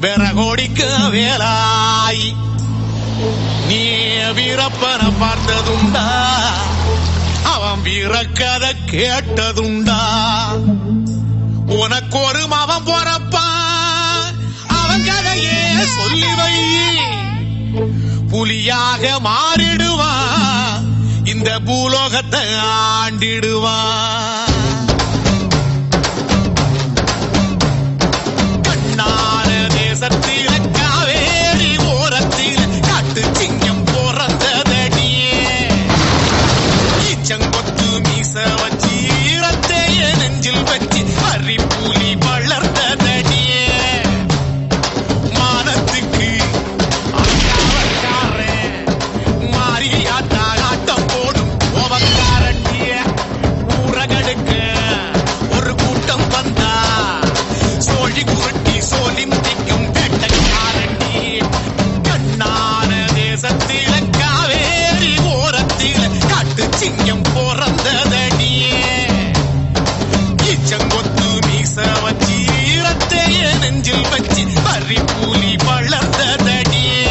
விறகோடிக்க வேலாய் நீ வீரப்பனை பார்த்ததுண்டா? அவன் வீரக்கதை கேட்டதுண்டா? உனக்கு ஒரு மவன் போறப்பான், அவன் கதையே சொல்லி வை. புலியாக மாறிடுவான், இந்த பூலோகத்தை ஆண்டிடுவான். காவேரி ஓரத்தில் காட்டு சிங்கம் பிறந்ததடியே, ஈச்சங்கொத்து மீச வச்சு ஈரத்தைய நெஞ்சில் வச்சு அரிப்புலி வளர்ந்ததடியே. மானத்துக்கு மாறியாத்தா ஆட்டம் போடும் கோபக்காரண்டிய ஊரகடுக்க ஒரு கூட்டம் வந்தா சோழி குருட்டி சோழி முடிக்கும் காவேரி ஓரத்தில் காட்டு சிங்கம் பிறந்ததடியே, ஈச்சங்கொத்து மீச வச்சு ஈரத்தைய நெஞ்சில் வச்சு அரிப்புலி வளர்ந்ததடியே.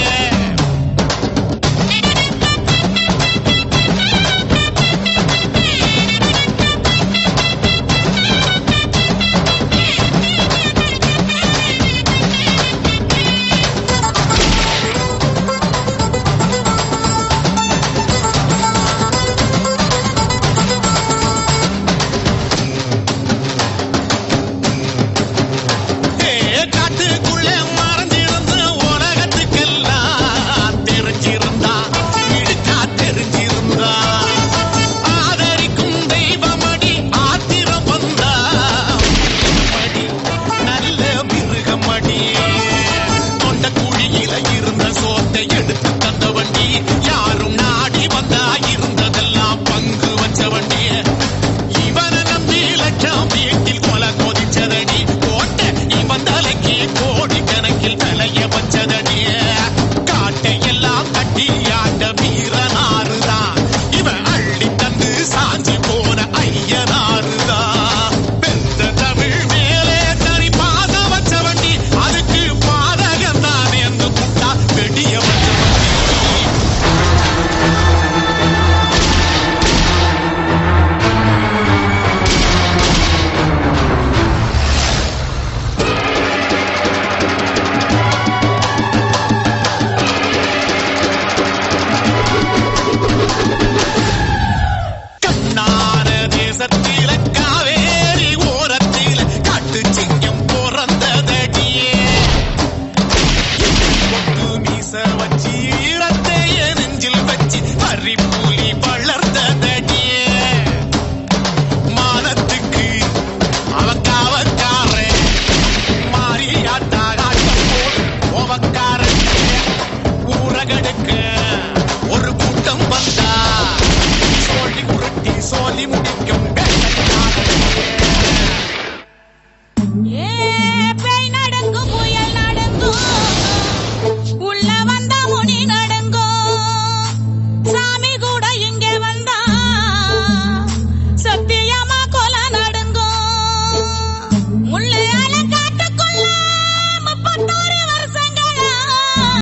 காவேரி ஓரத்தில் காட்டு சிங்கம் பிறந்ததடியே, மீச வச்சு ஈரத்தைய நெஞ்சில் வச்சு அரிப்புலி வளர்ந்ததடியே. மானத்துக்கு அவக்காரன் மாறியாத்தா ஆட்டம் போடும் கோபக்காரன் ஊரகடுக்க ஒரு கூட்டம் வந்தா சோழி உருட்டி சோழி முடிக்கும்.